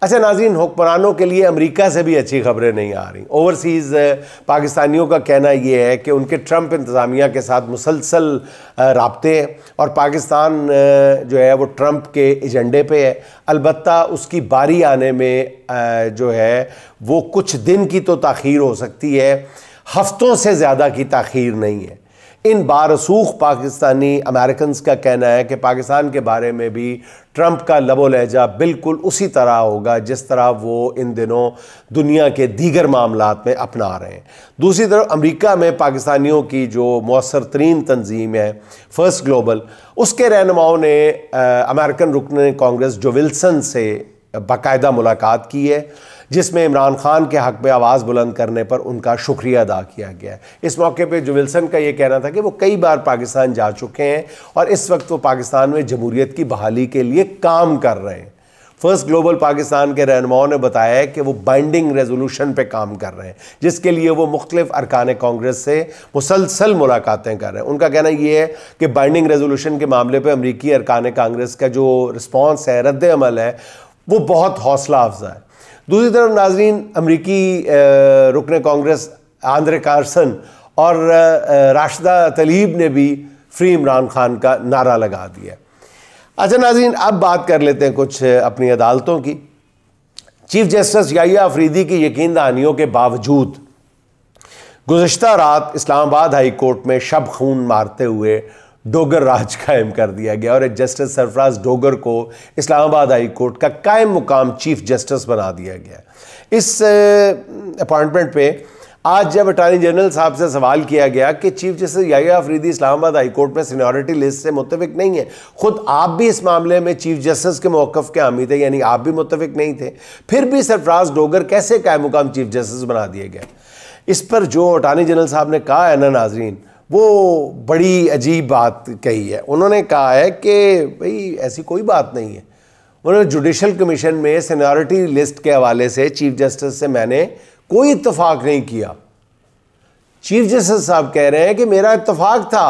अच्छा नाज़रीन, हुक्मरानों के लिए अमेरिका से भी अच्छी खबरें नहीं आ रही। ओवरसीज़ पाकिस्तानियों का कहना ये है कि उनके ट्रंप इंतज़ामिया के साथ मुसलसल राब्ते हैं और पाकिस्तान जो है वो ट्रंप के एजेंडे पे है। अलबत्ता उसकी बारी आने में जो है वो कुछ दिन की तो ताख़ीर हो सकती है, हफ्तों से ज़्यादा की ताख़ीर नहीं है। इन बारसूख पाकिस्तानी अमेरिकन का कहना है कि पाकिस्तान के बारे में भी ट्रंप का लबो लहजा बिल्कुल उसी तरह होगा जिस तरह वो इन दिनों दुनिया के दीगर मामलात में अपना रहे हैं। दूसरी तरफ अमेरिका में पाकिस्तानियों की जो मौसर तरीन तंजीम है फर्स्ट ग्लोबल, उसके रहनुमाओं ने अमेरिकन रुकन कांग्रेस जो विल्सन से बाकायदा मुलाकात की है, जिसमें इमरान खान के हक़ में आवाज़ बुलंद करने पर उनका शुक्रिया अदा किया गया है। इस मौके पे जो विल्सन का ये कहना था कि वो कई बार पाकिस्तान जा चुके हैं और इस वक्त वो पाकिस्तान में जमहूरियत की बहाली के लिए काम कर रहे हैं। फर्स्ट ग्लोबल पाकिस्तान के रहनुमाओं ने बताया है कि वो बाइंडिंग रेजोल्यूशन पे काम कर रहे हैं, जिसके लिए वो मुख्तलिफ अरकान कांग्रेस से मुसलसल मुलाकातें कर रहे हैं। उनका कहना ये है कि बाइंडिंग रेजोल्यूशन के मामले पर अमरीकी अरकान कांग्रेस का जो रिस्पॉन्स है, रद्द अमल है, वो बहुत हौसला अफजा है। दूसरी तरफ नाजरीन, अमरीकी रुकन कांग्रेस आंद्रे कार्सन और राशिदा तलीब ने भी फ्री इमरान खान का नारा लगा दिया। अच्छा नाजरीन, अब बात कर लेते हैं कुछ अपनी अदालतों की। चीफ जस्टिस याहिया अफरीदी की यकीन दहानियों के बावजूद गुज़श्ता रात इस्लामाबाद हाई कोर्ट में शब खून मारते हुए डोगर राज कायम कर दिया गया और जस्टिस सरफराज डोगर को इस्लामाबाद हाई कोर्ट का कायम मुकाम चीफ जस्टिस बना दिया गया। इस अपॉइंटमेंट पे आज जब अटॉर्नी जनरल साहब से सवाल किया गया कि chief justice Yahya Afridi Islamabad high court में सीनियरिटी लिस्ट से मुत्तफिक नहीं है, खुद आप भी इस मामले में चीफ जस्टिस के मौक़िफ़ के हामी थे, यानी आप भी मुत्तफिक नहीं थे, फिर भी सरफराज डोगर कैसे कायम मुकाम चीफ जस्टिस बना दिए गए? इस पर जो अटॉर्नी जनरल साहब ने कहा है ना नाजरीन, वो बड़ी अजीब बात कही है। उन्होंने कहा है कि भाई ऐसी कोई बात नहीं है। उन्होंने जुडिशल कमीशन में सीनियरिटी लिस्ट के हवाले से चीफ जस्टिस से मैंने कोई इत्तफाक नहीं किया। चीफ जस्टिस साहब कह रहे हैं कि मेरा इत्तफाक था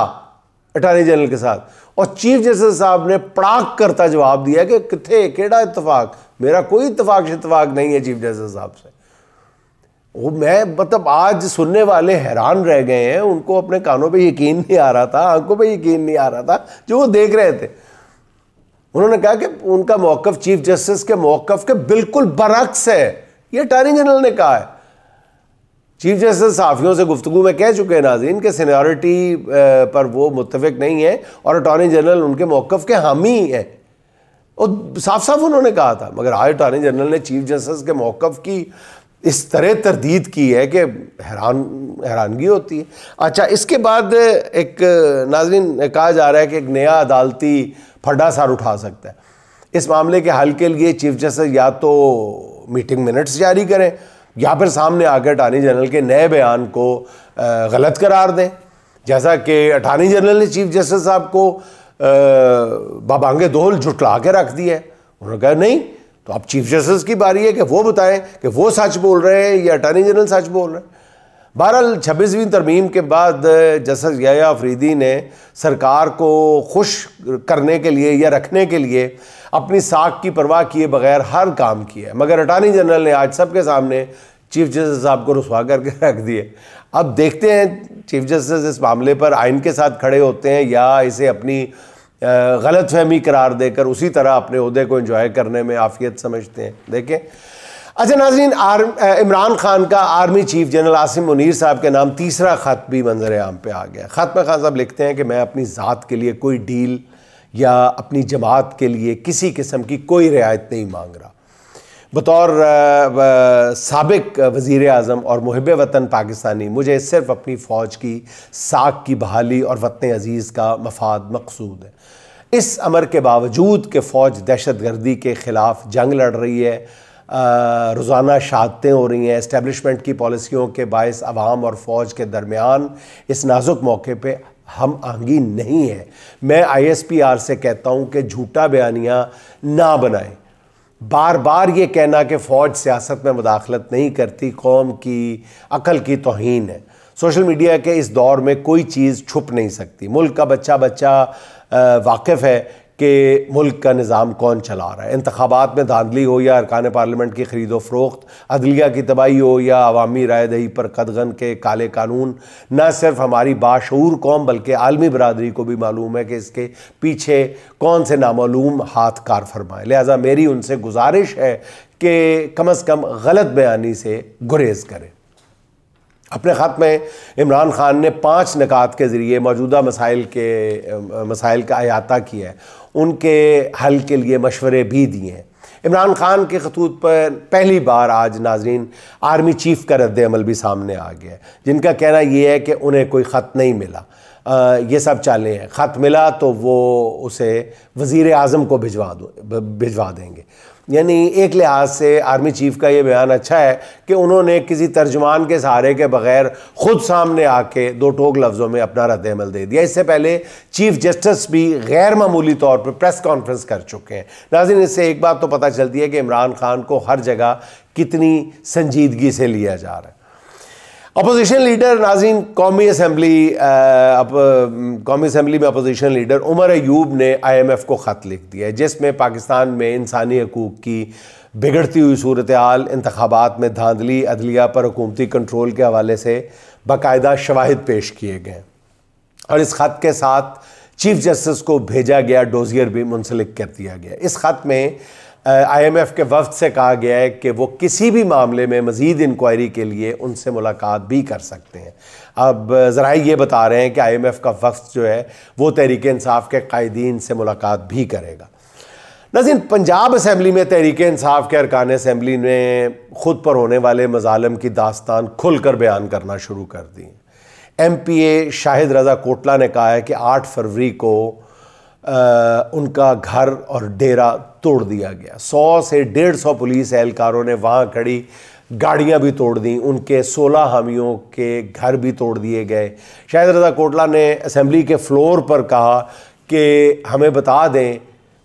अटॉर्नी जनरल के साथ, और चीफ जस्टिस साहब ने पड़ाक करता जवाब दिया कि किथे केड़ा इत्तफाक, मेरा कोई इत्तफाक नहीं है चीफ जस्टिस साहब से। वो मैं मतलब आज सुनने वाले हैरान रह गए हैं, उनको अपने कानों पे यकीन नहीं आ रहा था, आंखों पे यकीन नहीं आ रहा था जो वो देख रहे थे। उन्होंने कहा कि उनका मौक़िफ़ चीफ जस्टिस के मौक़िफ़ के बिल्कुल बरअक्स है, ये अटॉर्नी जनरल ने कहा है। चीफ जस्टिस सहाफ़ियों से गुफ्तगू में कह चुके हैं नाज़रीन कि सीनियरिटी पर वो मुत्तफिक नहीं है और अटॉर्नी जनरल उनके मौक़िफ़ के हामी है, और साफ साफ उन्होंने कहा था। मगर आज अटॉर्नी जनरल ने चीफ जस्टिस के मौक़िफ़ की इस तरह तरदीद की है कि हैरानगी होती है। अच्छा, इसके बाद एक नाज़रीन कहा जा रहा है कि एक नया अदालती फड्डा सर उठा सकता है। इस मामले के हल के लिए चीफ जस्टिस या तो मीटिंग मिनट्स जारी करें या फिर सामने आकर अटॉर्नी जनरल के नए बयान को गलत करार दें, जैसा कि अटॉर्नी जनरल ने चीफ जस्टिस साहब को बाबांगे दोहल झुटला के रख दिया है। उन्होंने कहा नहीं, तो अब चीफ जस्टिस की बारी है कि वो बताएं कि वो सच बोल रहे हैं या अटॉर्नी जनरल सच बोल रहे हैं। बहरहाल 26वीं तरमीम के बाद जस्टिस याहिया अफरीदी ने सरकार को खुश करने के लिए या रखने के लिए अपनी साख की परवाह किए बगैर हर काम किया, मगर अटॉर्नी जनरल ने आज सबके सामने चीफ जस्टिस साहब को रुसवा करके रख दिए। अब देखते हैं चीफ जस्टिस इस मामले पर आइन के साथ खड़े होते हैं या इसे अपनी गलत फहमी करार देकर उसी तरह अपने ओहदे को एंजॉय करने में आफियत समझते हैं। देखें। अच्छा नाज़रीन, इमरान खान का army chief general Asim Munir साहब के नाम तीसरा ख़त भी मंजर आम पे आ गया। ख़त में खान साहब लिखते हैं कि मैं अपनी ज़ात के लिए कोई डील या अपनी जमात के लिए किसी किस्म की कोई रियायत नहीं मांग रहा। बतौर साबिक वज़ीर आज़म और मुहिब वतन पाकिस्तानी मुझे सिर्फ अपनी फ़ौज की साख की बहाली और वतन अज़ीज़ का मफाद मकसूद है। इस अमर के बावजूद कि फ़ौज दहशत गर्दी के ख़िलाफ़ जंग लड़ रही है, रोज़ाना शहादतें हो रही हैं, इस्टेब्लिशमेंट की पॉलिसियों के बायस अवाम और फ़ौज के दरमियान इस नाजुक मौके पे हम आहंगी नहीं है। मैं ISPR से कहता हूँ कि झूठा बयानिया ना बनाएं। बार बार ये कहना कि फ़ौज सियासत में मुदाखलत नहीं करती कौम की अकल की तौहीन है। सोशल मीडिया के इस दौर में कोई चीज़ छुप नहीं सकती। मुल्क का बच्चा वाकिफ़ है कि मुल्क का निज़ाम कौन चला रहा है। इंतखाबात में धांधली हो या अरकान पार्लियामेंट की खरीदो फरोख्त, अदलिया की तबाही हो या अवामी राय दही पर कदगन के काले कानून, न सिर्फ हमारी बाशऊर कौम बल्कि आलमी बरादरी को भी मालूम है कि इसके पीछे कौन से नामालूम हाथ कार फरमाए। लिहाजा मेरी उनसे गुजारिश है कि कम अज़ कम गलत बयानी से गुरेज करें। अपने ख़त में इमरान खान ने 5 निकात के ज़रिए मौजूदा मसाइल का अहाता किया है, उनके हल के लिए मशवरे भी दिए हैं। इमरान खान के खतूत पर पहली बार आज नाजरीन आर्मी चीफ का रद्द अमल भी सामने आ गया है, जिनका कहना यह है कि उन्हें कोई ख़त नहीं मिला, ये सब चालें हैं, ख़त मिला तो वो उसे वज़ीर आज़म को भिजवा देंगे। यानी एक लिहाज से आर्मी चीफ का ये बयान अच्छा है कि उन्होंने किसी तर्जुमान के सहारे के बगैर ख़ुद सामने आके 2 टोक लफ्ज़ों में अपना रद्द अमल दे दिया। इससे पहले चीफ जस्टिस भी गैर मामूली तौर पर प्रेस कॉन्फ्रेंस कर चुके हैं। नाज़रीन, इससे एक बात तो पता चलती है कि इमरान खान को हर जगह कितनी संजीदगी से लिया जा रहा है। अपोजिशन लीडर नाज़रीन कौमी असम्बली में अपोजिशन लीडर उमर अयूब ने IMF को ख़त लिख दिया है, जिसमें पाकिस्तान में इंसानी हकूक़ की बिगड़ती हुई सूरत हाल, इंतखाबात में धांधली, अदलिया पर हुकूमती कंट्रोल के हवाले से बाकायदा शवाहिद पेश किए गए और इस ख़त के साथ चीफ जस्टिस को भेजा गया डोजियर भी मुंसलिक कर दिया गया। इस ख़त में IMF के वफ्द से कहा गया है कि वो किसी भी मामले में मज़ीद इंक्वायरी के लिए उनसे मुलाकात भी कर सकते हैं। अब ज़रा ये बता रहे हैं कि IMF का वफ्द जो है वो तहरीक इंसाफ के कायदीन से मुलाकात भी करेगा। नाज़रीन, पंजाब असम्बली में तहरीक इंसाफ के अरकान असम्बली ने ख़ुद पर होने वाले मज़ालम की दास्तान खुलकर बयान करना शुरू कर दी। MPA शाहिद रज़ा कोटला ने कहा है कि 8 फरवरी को उनका घर और डेरा तोड़ दिया गया। 100 से 150 पुलिस एहलकारों ने वहाँ खड़ी गाड़ियाँ भी तोड़ दी, उनके 16 हामियों के घर भी तोड़ दिए गए। शाहिद रज़ा कोटला ने असम्बली के फ्लोर पर कहा कि हमें बता दें,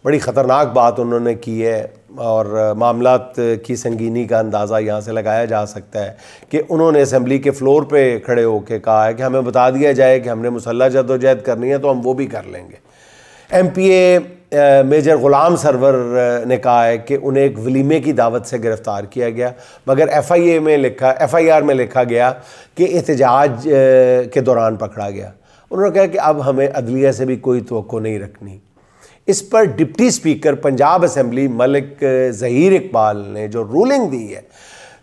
बड़ी ख़तरनाक बात उन्होंने की है और मामलात की संगीनी का अंदाज़ा यहाँ से लगाया जा सकता है कि उन्होंने असम्बली के फ्लोर पे खड़े होकर कहा है कि हमें बता दिया जाए कि हमने मुसल्लह जद्दोजहद करनी है तो हम वो भी कर लेंगे। MPA मेजर ग़ुलाम सरवर ने कहा है कि उन्हें एक वलीमे की दावत से गिरफ़्तार किया गया, मगर FIR में लिखा गया कि एहतजाज के दौरान पकड़ा गया। उन्होंने कहा कि अब हमें अदलिया से भी कोई तवक्को नहीं रखनी। इस पर deputy speaker Punjab assembly Malik Zaheer Iqbal ने जो रूलिंग दी है,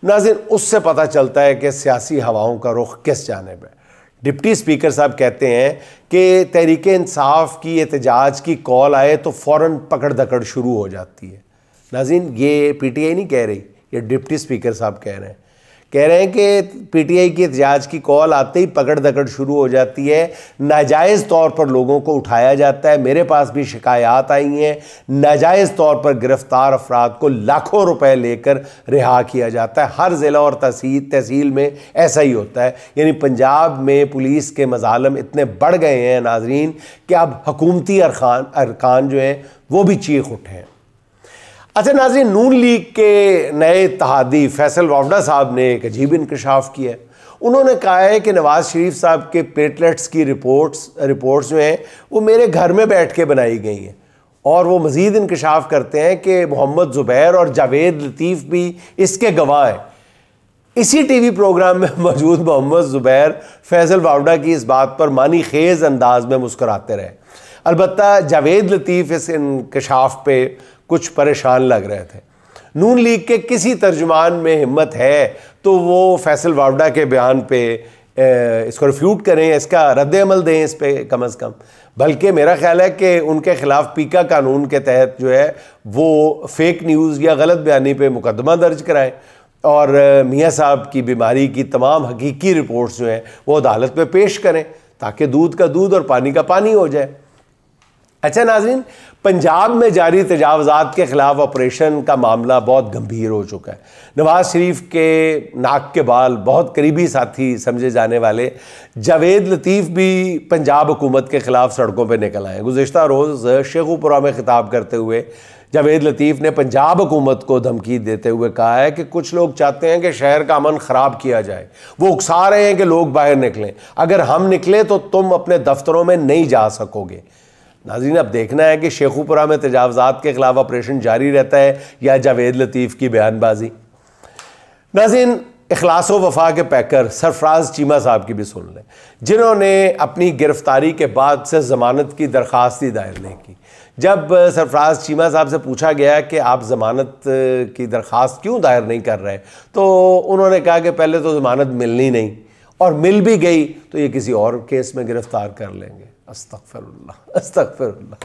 नाज़रीन, उससे पता चलता है कि सियासी हवाओं का रुख किस जानिब है। डिप्टी स्पीकर साहब कहते हैं कि तहरीक इंसाफ की एहतजाज की कॉल आए तो फ़ौरन पकड़ दकड़ शुरू हो जाती है। नाज़रीन, ये PTI नहीं कह रही, ये डिप्टी स्पीकर साहब कह रहे हैं कि PTI की एहतजाज की कॉल आते ही पकड़ दकड़ शुरू हो जाती है, नाजायज़ तौर पर लोगों को उठाया जाता है। मेरे पास भी शिकायत आई हैं, नाजायज़ तौर पर गिरफ़्तार अफराद को लाखों रुपए लेकर रिहा किया जाता है। हर ज़िला और तहसील में ऐसा ही होता है। यानी पंजाब में पुलिस के मज़ालम इतने बढ़ गए हैं नाज़रीन कि अब हुकूमती अरकान जो हैं वो भी चीख उठे हैं। अच्छा नाज़रीन, नून लीग के नए इत्तेहादी फैसल वावड़ा साहब ने एक अजीब इंकशाफ किया है। उन्होंने कहा है कि नवाज़ शरीफ साहब के प्लेटलेट्स की रिपोर्ट्स जो हैं वो मेरे घर में बैठ के बनाई गई हैं और वो मज़ीद इंकशाफ करते हैं कि मोहम्मद ज़ुबैर और जावेद लतीफ़ भी इसके गवाह हैं। इसी TV प्रोग्राम में मौजूद मोहम्मद ज़ुबैर फैसल वावड़ा की इस बात पर मानी खेज़ अंदाज में मुस्कुराते रहे। अलबत्ता जावेद लतीफ़ इस इंकशाफ पे कुछ परेशान लग रहे थे। नून लीग के किसी तर्जुमान में हिम्मत है तो वो फैसल वावड़ा के बयान पे इसको रिफ्यूट करें, इसका रद्द अमल दें इस पे कम अज़ कम। बल्कि मेरा ख्याल है कि उनके ख़िलाफ़ पीका कानून के तहत जो है वो फेक न्यूज़ या गलत बयानी पे मुकदमा दर्ज कराएं और मियाँ साहब की बीमारी की तमाम हकीकी रिपोर्ट्स जो हैं वो अदालत में पेश करें ताकि दूध का दूध और पानी का पानी हो जाए। अच्छा नाज़रीन, पंजाब में जारी तजावज़ात के ख़िलाफ़ ऑपरेशन का मामला बहुत गंभीर हो चुका है। नवाज़ शरीफ के नाक के बाल बहुत करीबी साथी समझे जाने वाले जावेद लतीफ़ भी पंजाब हुकूमत के ख़िलाफ़ सड़कों पर निकल आए। गुज़िश्ता रोज़ शेखुपुरा में ख़िताब करते हुए जावेद लतीफ़ ने पंजाब हुकूमत को धमकी देते हुए कहा है कि कुछ लोग चाहते हैं कि शहर का अमन ख़राब किया जाए, वो उकसा रहे हैं कि लोग बाहर निकलें, अगर हम निकले तो तुम अपने दफ्तरों में नहीं जा सकोगे। नाज़रीन, अब देखना है कि शेखुपुरा में तजावज़ात के खिलाफ ऑपरेशन जारी रहता है या जावेद लतीफ़ की बयानबाजी। नाज़रीन, इखलास व वफा के पैकर सरफराज चीमा साहब की भी सुन लें, जिन्होंने अपनी गिरफ्तारी के बाद से ज़मानत की दरख्वास्त ही दायर नहीं की। जब सरफराज चीमा साहब से पूछा गया कि आप ज़मानत की दरख्वास्त क्यों दायर नहीं कर रहे, तो उन्होंने कहा कि पहले तो ज़मानत मिलनी नहीं, और मिल भी गई तो ये किसी और केस में गिरफ्तार कर लेंगे। अस्तगफिरुल्लाह, अस्तगफिरुल्लाह।